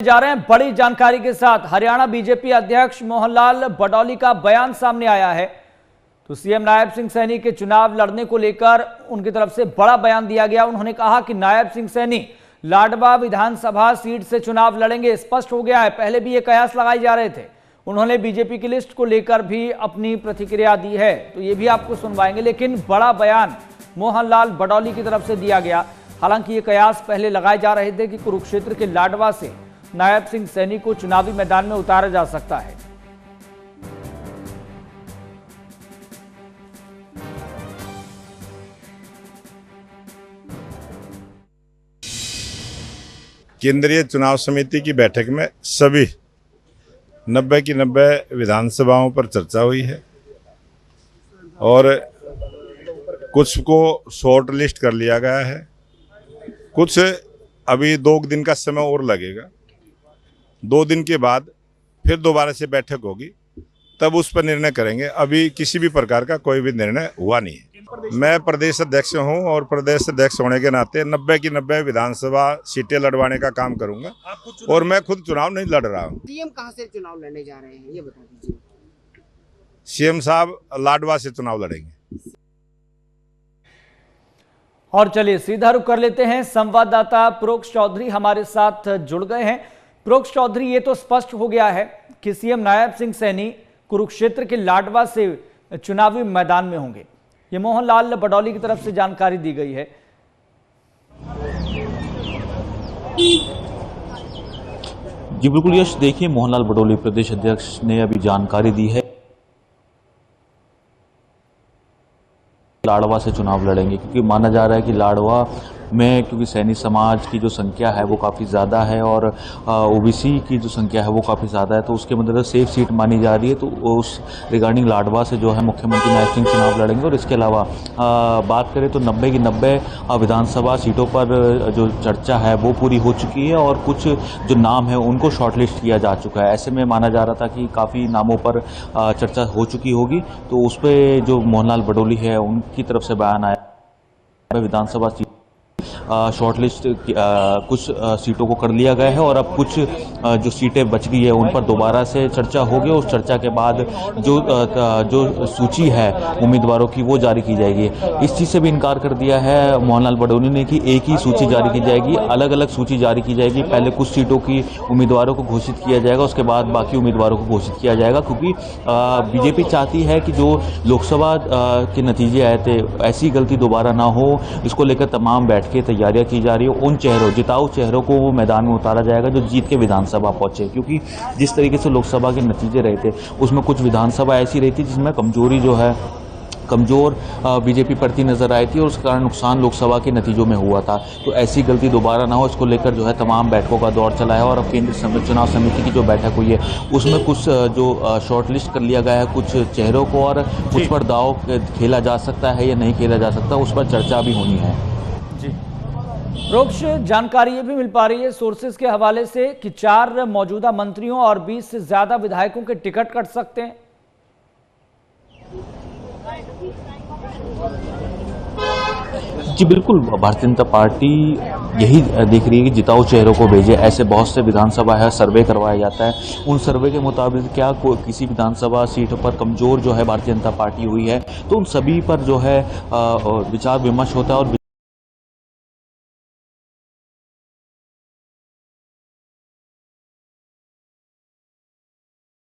जा रहे हैं बड़ी जानकारी के साथ। हरियाणा बीजेपी अध्यक्ष मोहनलाल बडौली का बयान सामने आया है। तो सीएम नायब सिंह सैनी के चुनाव लड़ने को लेकर उनकी तरफ से बड़ा बयान दिया गया। उन्होंने कहा कि नायब सिंह सैनी लाडवा विधानसभा सीट से चुनाव लड़ेंगे। स्पष्ट हो गया है, पहले भी ये कयास लगाए जा रहे थे। उन्होंने बीजेपी की लिस्ट को लेकर भी अपनी प्रतिक्रिया दी है, तो ये भी आपको सुनवाएंगे। लेकिन बड़ा बयान मोहनलाल बडौली की तरफ से दिया गया। हालांकि ये कयास पहले लगाए जा रहे थे कि कुरुक्षेत्र के लाडवा से नायब सिंह सैनी को चुनावी मैदान में उतारा जा सकता है। केंद्रीय चुनाव समिति की बैठक में सभी 90 की 90 विधानसभाओं पर चर्चा हुई है और कुछ को शॉर्ट लिस्ट कर लिया गया है। कुछ अभी 2 दिन का समय और लगेगा। 2 दिन के बाद फिर दोबारा से बैठक होगी, तब उस पर निर्णय करेंगे। अभी किसी भी प्रकार का कोई भी निर्णय हुआ नहीं है। मैं प्रदेश अध्यक्ष हूं और प्रदेश अध्यक्ष होने के नाते 90 की 90 विधानसभा सीटें लड़वाने का काम करूंगा और मैं खुद चुनाव नहीं लड़ रहा हूं। सीएम कहां से चुनाव लड़ने जा रहे हैं, ये बता दीजिए। सीएम साहब लाडवा से चुनाव लड़ेंगे। और चलिए सीधा रुख कर लेते हैं। संवाददाता प्रोक्ष चौधरी हमारे साथ जुड़ गए हैं। प्रोक्ष चौधरी, ये तो स्पष्ट हो गया है कि सीएम नायब सिंह सैनी कुरुक्षेत्र के लाडवा से चुनावी मैदान में होंगे। ये मोहनलाल बडौली की तरफ से जानकारी दी गई है। जी बिल्कुल यश, देखिए मोहनलाल बडौली प्रदेश अध्यक्ष ने अभी जानकारी दी है लाडवा से चुनाव लड़ेंगे, क्योंकि माना जा रहा है कि लाडवा में क्योंकि सैनी समाज की जो संख्या है वो काफ़ी ज़्यादा है और ओबीसी की जो संख्या है वो काफ़ी ज़्यादा है, तो उसके मतलब सेफ सीट मानी जा रही है। तो उस रिगार्डिंग लाडवा से जो है मुख्यमंत्री नायब सिंह चुनाव लड़ेंगे। और इसके अलावा बात करें तो 90 की 90 विधानसभा सीटों पर जो चर्चा है वो पूरी हो चुकी है और कुछ जो नाम है उनको शॉर्टलिस्ट किया जा चुका है। ऐसे में माना जा रहा था कि काफ़ी नामों पर चर्चा हो चुकी होगी, तो उस पर जो मोहनलाल बडौली है उनकी तरफ से बयान आया। विधानसभा सीट शॉर्टलिस्ट कुछ सीटों को कर लिया गया है और अब कुछ जो सीटें बच गई है उन पर दोबारा से चर्चा होगी। उस चर्चा के बाद जो सूची है उम्मीदवारों की वो जारी की जाएगी। इस चीज़ से भी इनकार कर दिया है मोहनलाल बडौली ने कि एक ही सूची जारी की जाएगी, अलग अलग सूची जारी की जाएगी। पहले कुछ सीटों की उम्मीदवारों को घोषित किया जाएगा, उसके बाद बाकी उम्मीदवारों को घोषित किया जाएगा, क्योंकि बीजेपी चाहती है कि जो लोकसभा के नतीजे आए थे ऐसी गलती दोबारा ना हो। इसको लेकर तमाम बैठकें तैयारियां की जा रही है। उन चेहरों, जिताऊ चेहरों को वो मैदान में उतारा जाएगा जो जीत के विधानसभा पहुंचे, क्योंकि जिस तरीके से लोकसभा के नतीजे रहे थे उसमें कुछ विधानसभा ऐसी रही थी जिसमें कमजोरी जो है कमजोर बीजेपी पड़ती नजर आई थी और उसके कारण नुकसान लोकसभा के नतीजों में हुआ था। तो ऐसी गलती दोबारा ना हो, इसको लेकर जो है तमाम बैठकों का दौर चला है। और अब केंद्रीय चुनाव समिति की जो बैठक हुई है उसमें कुछ जो शॉर्टलिस्ट कर लिया गया है कुछ चेहरों को, और कुछ पर दाव खेला जा सकता है या नहीं खेला जा सकता, उस पर चर्चा भी होनी है। जी प्रोक्ष जानकारी ये भी मिल पा रही है सोर्सेज के हवाले से कि 4 मौजूदा मंत्रियों और 20 से ज्यादा विधायकों के टिकट कट सकते हैं। जी बिल्कुल, भारतीय जनता पार्टी यही देख रही है कि जिताऊ चेहरों को भेजे। ऐसे बहुत से विधानसभा है, सर्वे करवाया जाता है। उन सर्वे के मुताबिक क्या किसी विधानसभा सीट पर कमजोर जो है भारतीय जनता पार्टी हुई है, तो उन सभी पर जो है विचार विमर्श होता है और